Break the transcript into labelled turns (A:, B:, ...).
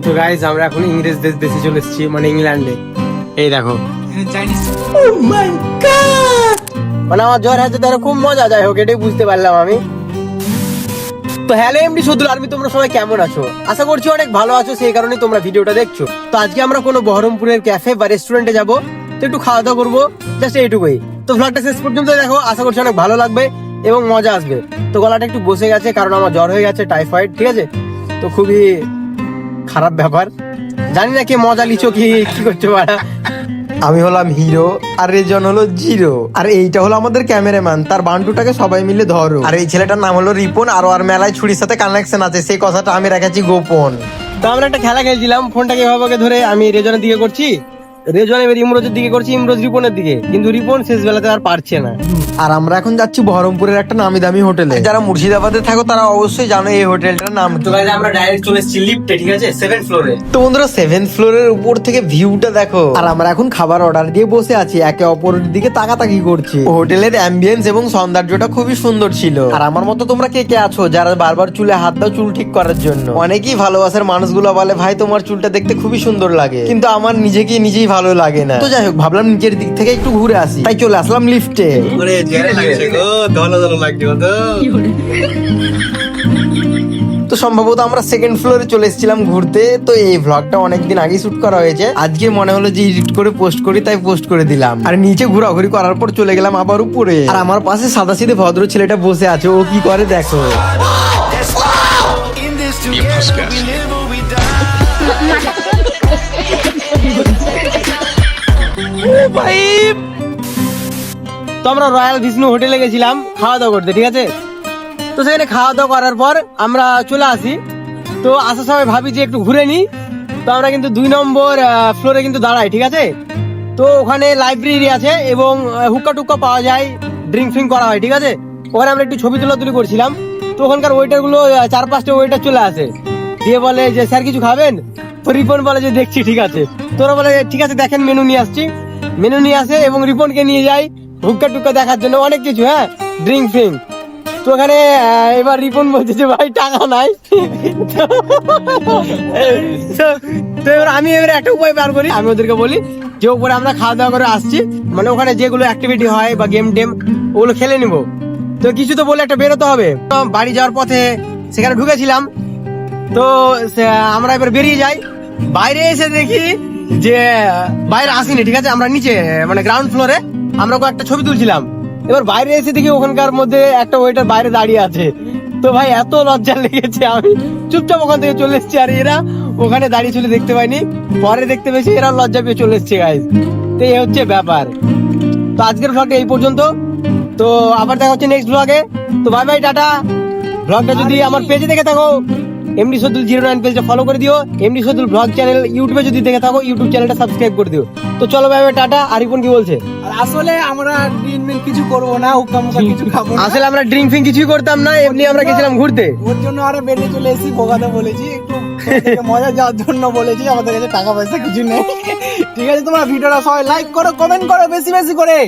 A: তো গাইজ আমরা এখন ইংরেজ দেশে চলে এসেছি, মানে ইংল্যান্ডে। এই দেখো মানে আমার জ্বর আছে, তার খুব মজা। যাই হোক, এটাই বুঝতে পারলাম আমি। তো হ্যালো এমডি সদুল আর্মি, তোমরা সবাই কেমন আছো? আশা করছি অনেক ভালো আছো, সেই কারণে তোমরা ভিডিওটা দেখছো। তো আজকে আমরা কোনো বহরমপুরের ক্যাফে বা রেস্টুরেন্টে যাবো, তো একটু খাওয়া দাওয়া করবো, জাস্ট এইটুকুই। তো ভ্লগটা শেষ পর্যন্ত দেখো, আশা করছি অনেক ভালো লাগবে এবং মজা আসবে। তো গলাটা একটু বসে গেছে, কারণ আমার জ্বর হয়ে গেছে, টাইফয়েড, ঠিক আছে? তো খুবই খারাপ ব্যাপার, জানি না কে মজা লিচো কি করতে পারা।
B: আমি হলাম হিরো আর রেজন হলো জিরো, আর এইটা হলো আমাদের ক্যামেরাম্যান, তার বান্টুটাকে সবাই মিলে ধরো। আর এই ছেলেটার নাম হলো রিপন, আর মেলায় ছুরির সাথে কানেকশন আছে, সেই কথাটা আমি রেখেছি গোপন।
A: তো আমরা একটা খেলা খেলছিলাম, ফোনটাকে এভাবে ধরে আমি রেজনের দিকে করছি, রেজন এবার ইমরোজের দিকে করছি, ইমরোজ রিপনের দিকে, কিন্তু রিপন শেষ বেলাতে আর পারছে না।
B: আর আমরা এখন যাচ্ছি বহরমপুরের একটা নামি দামি হোটেলে। যারা মুর্শিদাবাদে থাকো তারা অবশ্যই জানো এই হোটেলটার নাম।
A: তো গাইস আমরা ডাইরেক্ট চলে এসেছি লিফটে, ঠিক আছে, 7th ফ্লোরে।
B: তো বন্ধুরা 7th ফ্লোরের উপর থেকে ভিউটা দেখো। আর আমরা এখন খাবার অর্ডার দিয়ে বসে আছি, একে অপরের দিকে তাকাতাকি করছি। হোটেলের অ্যাম্বিয়েন্স এবং সৌন্দর্যটা খুবই সুন্দর ছিল। আর আমার মতো তোমরা কে কে আছো যারা বারবার চুলে হাত দাও চুল ঠিক করার জন্য? অনেকেই ভালোবাসার মানুষগুলো বলে ভাই তোমার চুলটা দেখতে খুবই সুন্দর লাগে, কিন্তু আমার নিজেই ভালো লাগে না। তো যাই হোক, ভাবলাম নিচের দিক থেকে একটু ঘুরে আসি, তাই চলে আসলাম লিফটে। তো সম্ভবত আমরা 2nd ফ্লোরে চলে এসেছিলাম ঘুরতে। তো এই ভ্লগটা অনেকদিন আগে শুট করা হয়েছে, আজকে মনে হলো যে এডিট করে পোস্ট করি, তাই পোস্ট করে দিলাম। আর নিচে ঘোরাঘুরি করার পর চলে গেলাম আবার উপরে। আর আমার পাশে সাদাসিধে ভদ্র ছেলেটা বসে আছে, ও কি করে দেখো।
A: তো আমরা রয়্যাল বিষ্ণু হোটেলে গেছিলাম খাওয়া দাওয়া করতে, ঠিক আছে? তো সেখানে খাওয়া দাওয়া করার পর আমরা চলে আসি। তো আসার সময় ভাবি যে একটু ঘুরে নি। তো আমরা কিন্তু 2 নম্বর ফ্লোরে কিন্তু দাঁড়াই, ঠিক আছে? তো ওখানে লাইব্রেরি আছে এবং হুক্কা টুক্কা পাওয়া যায়, ড্রিঙ্ক ফ্রিঙ্ক করা হয়, ঠিক আছে? ওখানে আমরা একটু ছবি তুলি করছিলাম। তো ওখানকার ওয়েটার গুলো 4-5টা ওয়েটার চলে আসে, দিয়ে বলে যে স্যার কিছু খাবেন? তো রিপন বলে যে দেখছি, ঠিক আছে। তোরা বলে ঠিক আছে দেখেন, মেনু নিয়ে আসছি। মেনু নিয়ে আসে এবং রিপনকে নিয়ে যাই হুক্কা টুক্কা দেখার জন্য, অনেক কিছু, হ্যাঁ, ড্রিঙ্ক ফ্রিঙ্ক। তো ওখানে এবার রিপন বলছে যে ভাই টাকা নাই। তো এবার আমি একটা উপায় বার করি, আমি ওদেরকে বলি যে উপরে আমরা খাওয়া দাওয়া করে আসছি, মানে ওখানে যেগুলো অ্যাক্টিভিটি হয় বা গেম টেম ওগুলো খেলে নিবো। তো কিছু তো বলে একটা বেরোতে হবে। তো বাড়ি যাওয়ার পথে সেখানে ঢুকেছিলাম। তো আমরা এবার বেরিয়ে যাই, বাইরে এসে দেখি যে বাইরে আসিনি, ঠিক আছে? আমরা নিচে মানে গ্রাউন্ড ফ্লোরে আমরা একটা ছবি তুলছিলাম। এবার বাইরে এসে দেখি ওখানকার মধ্যে একটা ওয়েটার বাইরে দাঁড়িয়ে আছে। তো ভাই এত লজ্জা লেগেছে, আমি চুপচাপ ওখান থেকে চলে এসেছি। আর এরা ওখানে দাঁড়িয়ে ছিল, দেখতে পাইনি, পরে দেখতে পেয়েছি এরা লজ্জা পেয়ে চলে এসছে গাইস। তো এই হচ্ছে ব্যাপার। তো আজকের ভ্লগটা এই পর্যন্ত, তো আবার দেখা হচ্ছে নেক্সট ভ্লগে। তো বাই বাই, টাটা। ভ্লগটা যদি আমার পেজে দেখে থাকো এমডি সদুল 09 পেজটা ফলো করে দিও। এমডি সদুল ভ্লগ চ্যানেল ইউটিউবে যদি দেখে থাকো ইউটিউব চ্যানেলটা সাবস্ক্রাইব করে দিও। তো চলো ভাই টাটা। আরিফুন কি বলছে?
C: আসলে আমরা ড্রিঙ্ক কিছু করবো না, হুক্কা মুক্কা কিছু খাবো না।
A: আসলে আমরা ড্রিঙ্ক ফিং কিছুই করতাম না, এমনি আমরা গেছিলাম ঘুরতে।
C: ওর জন্য আরো বেরিয়ে চলে এসেছি, বোকাতে বলেছি একটু মজা যাওয়ার জন্য বলেছি, আমাদের কাছে টাকা পয়সা কিছু নেই। ঠিক আছে, তোমরা ভিডিওটা সবাই লাইক করো, কমেন্ট করো বেশি বেশি করে।